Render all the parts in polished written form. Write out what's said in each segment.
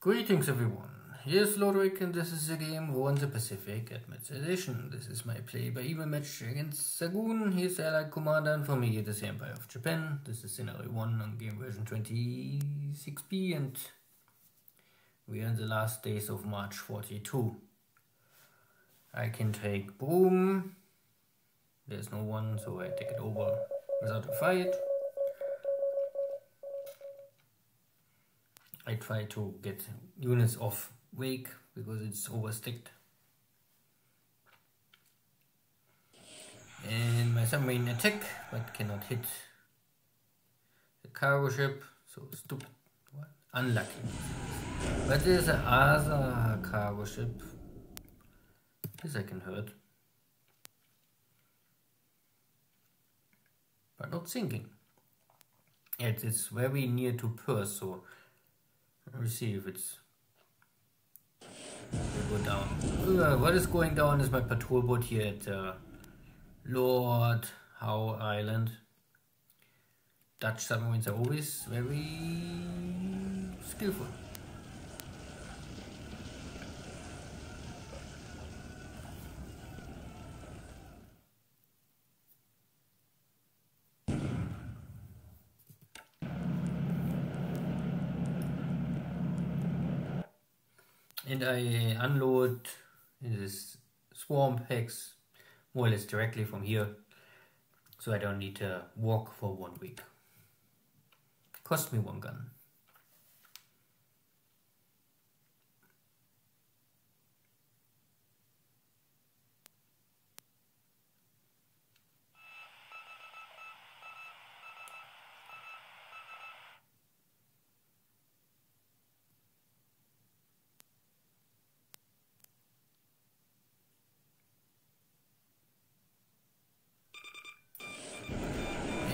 Greetings everyone, here's Lodrik and this is the game War in the Pacific Admits Edition. This is my play by email match against Xargun. He's the Allied commander and for me it is the Empire of Japan. This is scenario 1 on game version 26B and we are in the last days of March 42. I can take Broom, there's no one so I take it over without a fight. I try to get units off wake because it's oversticked. And my submarine attack but cannot hit the cargo ship, so stupid. What? Unlucky. But there's another cargo ship. This I can hurt. But not sinking. It's very near to Perth, so let me see if it's will go down. What is going down is my patrol boat here at Lord Howe Island. Dutch submarines are always very skillful. And I unload in this swamp hex more or less directly from here, so I don't need to walk for 1 week. Cost me 1 gun.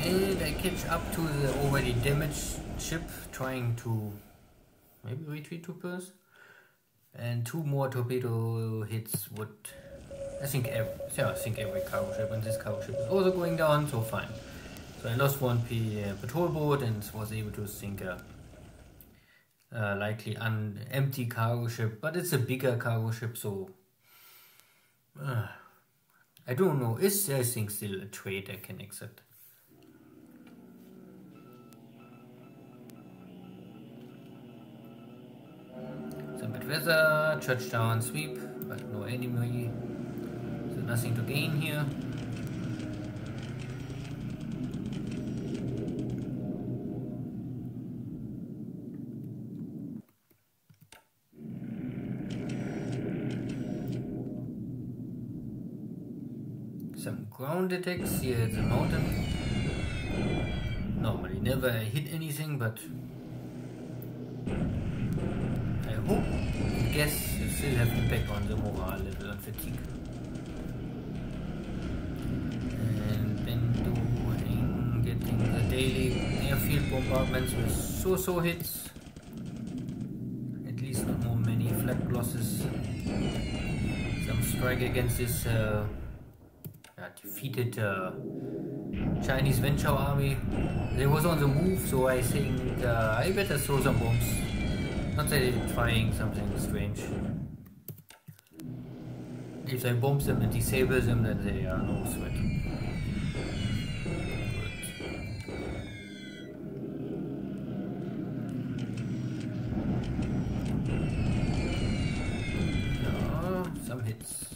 And I catch up to the already damaged ship, trying to maybe retreat to Perth. And 2 more torpedo hits would, I think every cargo ship, and this cargo ship is also going down, so fine. So I lost 1 patrol boat and was able to sink a likely empty cargo ship, but it's a bigger cargo ship, so I don't know. Is there, I think, still a trade I can accept? Some bad weather, touchdown, sweep, but no enemy, so nothing to gain here. Some ground attacks here at the mountain. Normally never hit anything, but I hope, I guess you still have impact on the morale level and fatigue. And then getting the daily airfield bombardments with so-so hits. At least not more many flag losses. Some strike against this defeated Chinese venture army. They was on the move, so I think I better throw some bombs. Not that they're trying something strange. If I bomb them and disable them, then they are no threat. Yeah, some hits.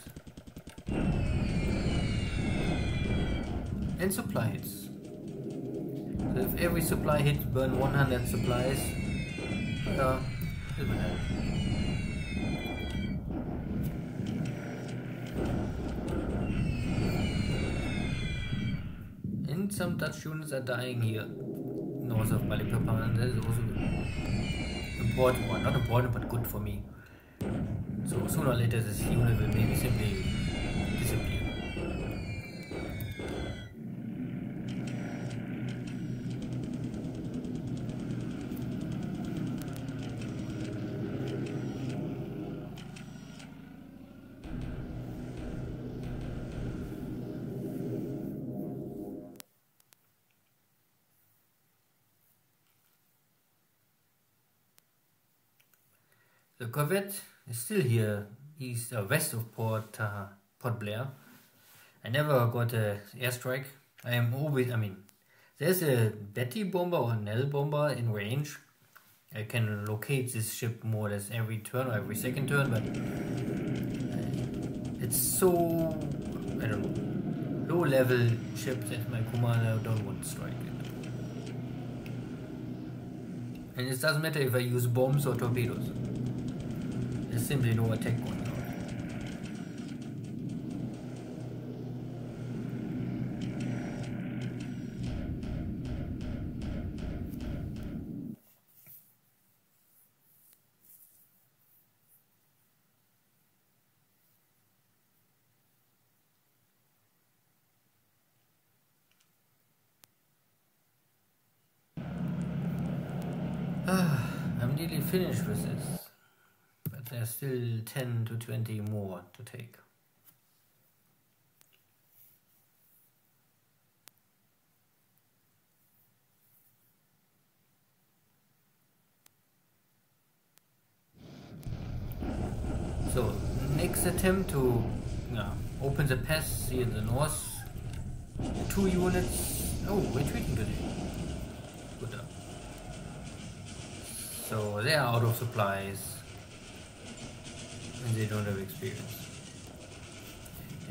And supply hits. So if every supply hit burn 100 supplies, yeah, it will help. And some Dutch units are dying here, north of Balikpapan, and that is also important, well, not important but good for me. So sooner or later this unit will maybe simply disappear. The corvette is still here, west of Port Blair. I never got an airstrike. There's a Betty bomber or Nell bomber in range. I can locate this ship more or less every turn or every second turn, but it's so, I don't know, low level ship that my commander don't want to strike it. And it doesn't matter if I use bombs or torpedoes. There's simply no attack going on. I'm nearly finished with this, but there's still 10 to 20 more to take. So, next attempt to open the pass here in the north. 2 units. Oh, we're retreating today. Good job. So they are out of supplies and they don't have experience.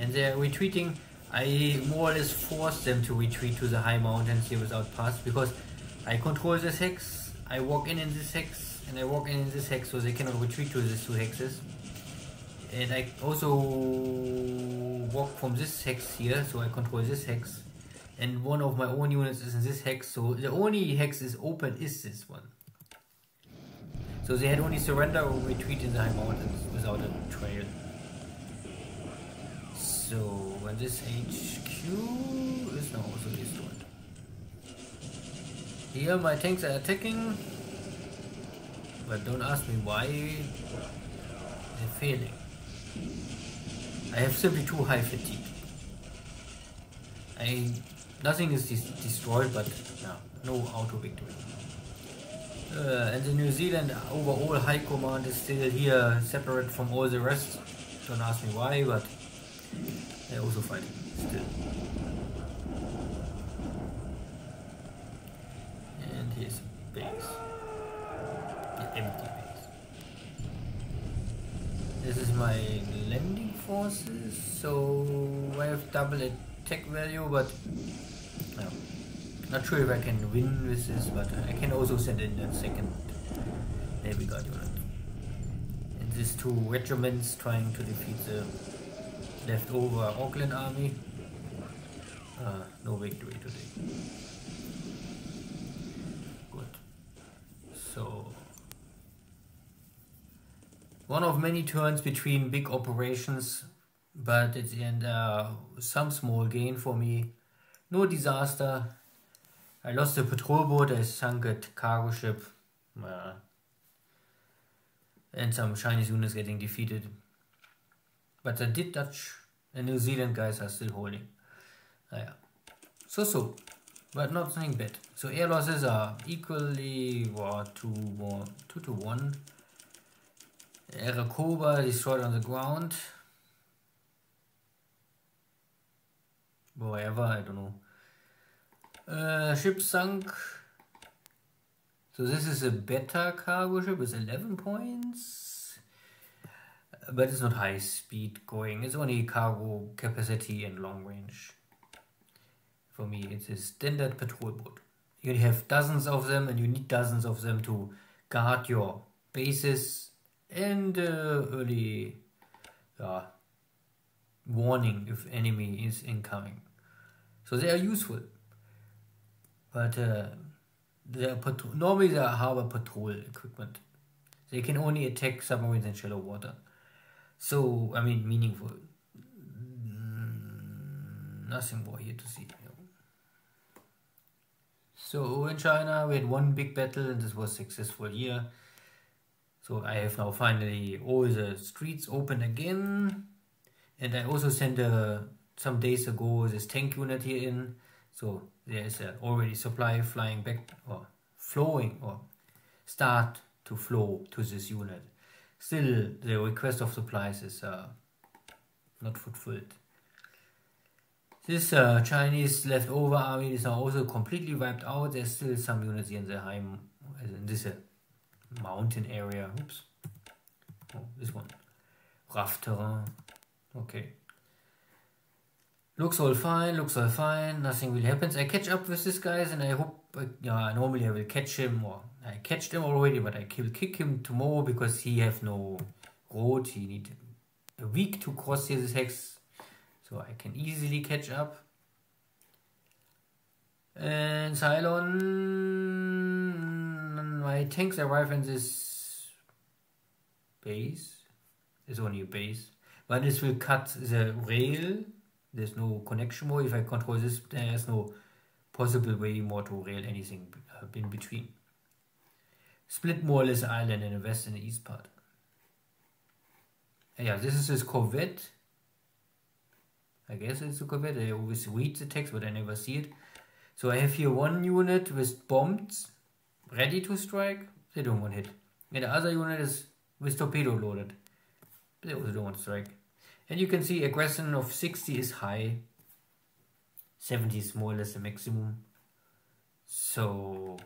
And they are retreating. I more or less forced them to retreat to the high mountains here without pass because I control this hex. I walk in this hex and I walk in this hex, so they cannot retreat to these 2 hexes. And I also walk from this hex here, so I control this hex. And one of my own units is in this hex, so the only hex is open is this one. So they had only surrender or retreat in the high mountains without a trail. So when this HQ is now also destroyed. Here my tanks are attacking, but don't ask me why they're failing. I have simply too high fatigue. Nothing is destroyed, but no auto victory. And the New Zealand overall high command is still here, separate from all the rest. Don't ask me why, but they're also fighting still. And here's a base, the empty base. This is my landing forces, so I have double attack value, but not sure if I can win with this, but I can also send in a second Navy Guard unit. And these 2 regiments trying to defeat the leftover Auckland army. No victory today. Good. So, one of many turns between big operations, but at the end some small gain for me. No disaster. I lost a patrol boat, I sunk a cargo ship, and some Chinese units getting defeated. But the Dutch and New Zealand guys are still holding. So, but nothing bad. So air losses are equally 2 to 1. Arakoba destroyed on the ground. Wherever, I don't know. Ship sunk. So this is a beta cargo ship with 11 points. But it's not high speed going. It's only cargo capacity and long range. For me, it's a standard patrol boat. You have dozens of them and you need dozens of them to guard your bases and early warning if enemy is incoming. So they are useful. But normally they are harbor patrol equipment. They can only attack submarines in shallow water. So, meaningful. Nothing more here to see. So in China we had 1 big battle and this was successful here. So I have now finally all the streets open again. And I also sent some days ago this tank unit here in. So there is already supply flying back or flowing or start to flow to this unit. still the request of supplies is not fulfilled. This Chinese leftover army is now also completely wiped out. There's still some units here in the high, in this mountain area. Oops. Oh, this one. Rough terrain. Okay. Looks all fine, nothing really happens. I catch up with this guys and I hope, normally I will catch him, or I catched him already, but I will kick him tomorrow because he have no road. He need a week to cross here this hex. So I can easily catch up. And Cylon, my tanks arrive in this base. It's only a base. But this will cut the rail. There's no connection more. If I control this, there's no possible way more to rail anything in between. Split more or less island in the west and the east part. Yeah, this is this Corvette. I guess it's a Corvette. I always read the text, but I never see it. So I have here one unit with bombs ready to strike. They don't want hit. And the other unit is with torpedo loaded. They also don't want to strike. And you can see aggression of 60 is high. 70 is more or less the maximum. So,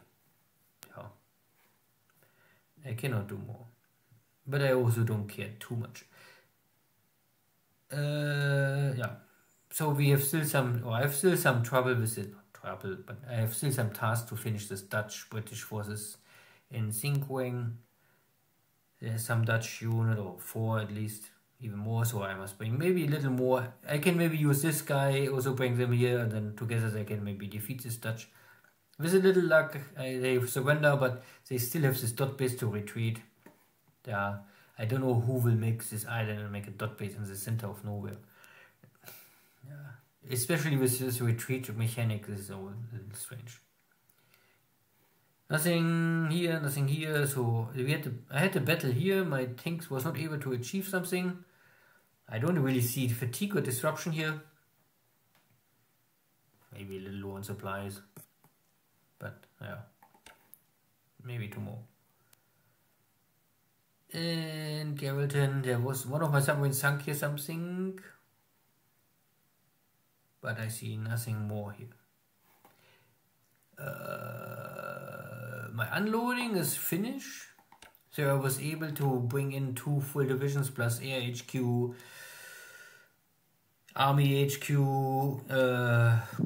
yeah. I cannot do more. But I also don't care too much. Yeah. So we have still some, or I have still some trouble with it. Not trouble, but I have still some tasks to finish this Dutch-British forces in Xargun. There's some Dutch unit, or 4 at least, even more, so I must bring maybe a little more. I can maybe use this guy, also bring them here, and then together they can maybe defeat this Dutch. With a little luck, they surrender, but they still have this dot base to retreat. Yeah, I don't know who will make this island and make a dot base in the center of nowhere. Yeah, especially with this retreat mechanic, this is a little strange. Nothing here, so I had a battle here, my tanks was not able to achieve something. I don't really see fatigue or disruption here. Maybe a little low on supplies, but yeah, maybe tomorrow. And Geraldton, there was one of my submarines sunk here something, but I see nothing more here. My unloading is finished, so I was able to bring in 2 full divisions plus Air HQ, Army HQ,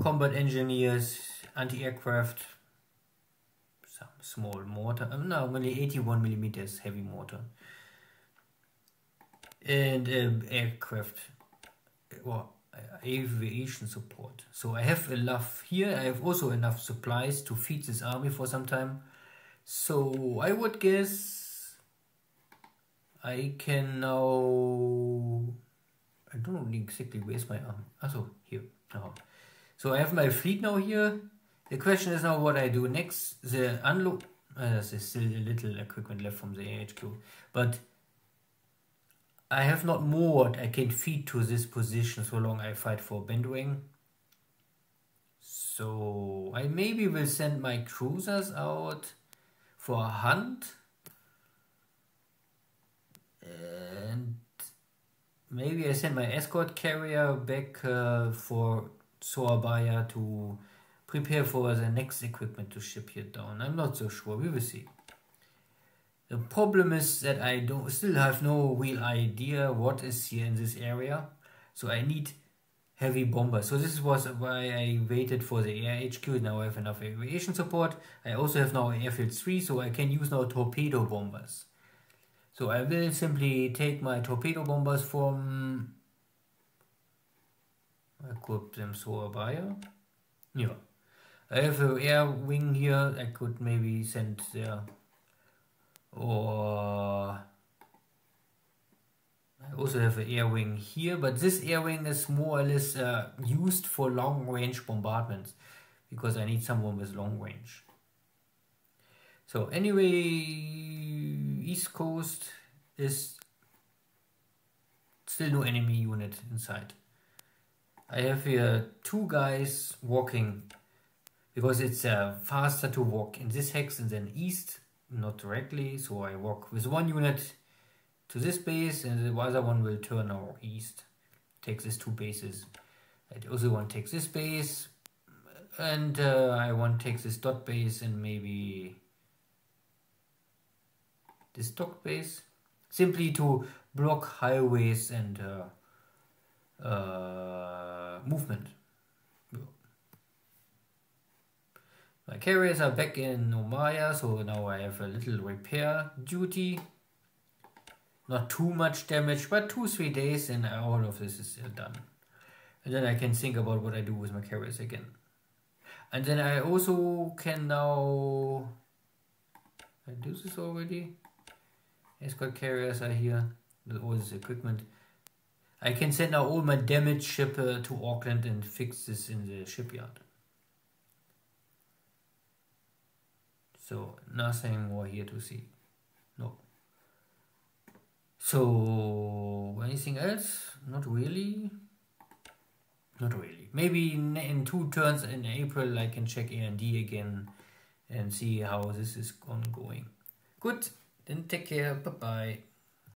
combat engineers, anti-aircraft, some small mortar, no, only 81mm heavy mortar, and aircraft, or aviation support. So I have enough here. I have also enough supplies to feed this army for some time. So I would guess I can now, I don't know exactly where's my army. Also here. So I have my fleet now here. The question is now what I do next. The unload, there's still a little equipment left from the AHQ, but I have not more I can feed to this position so long I fight for Bendwing. So I maybe will send my cruisers out for a hunt. And maybe I send my escort carrier back for Surabaya to prepare for the next equipment to ship here down. I'm not so sure, we will see. The problem is that I still have no real idea what is here in this area. So I need heavy bombers. So this was why I waited for the air HQ. Now I have enough aviation support. I also have now airfield 3, so I can use now torpedo bombers. So I will simply take my torpedo bombers from, I equip them Surabaya. Yeah. I have an air wing here. I could maybe send there. Or I also have an air wing here, but this air wing is more or less used for long range bombardments because I need someone with long range. So anyway, East Coast is still no enemy unit inside. I have here 2 guys walking because it's faster to walk in this hex and then east. Not directly, so I walk with 1 unit to this base, and the other one will turn our east. Take these 2 bases. I also want to take this base, and I want to take this dot base and maybe this dot base, simply to block highways and movement. My carriers are back in Omaya, so now I have a little repair duty. Not too much damage, but 2-3 days and all of this is done. And then I can think about what I do with my carriers again. And then I also can now... I do this already? Escort carriers are here with all this equipment. I can send now all my damaged ship to Auckland and fix this in the shipyard. So nothing more here to see. No. So anything else? Not really. Not really. Maybe in 2 turns in April I can check A&D again and see how this is ongoing. Good. Then take care. Bye bye.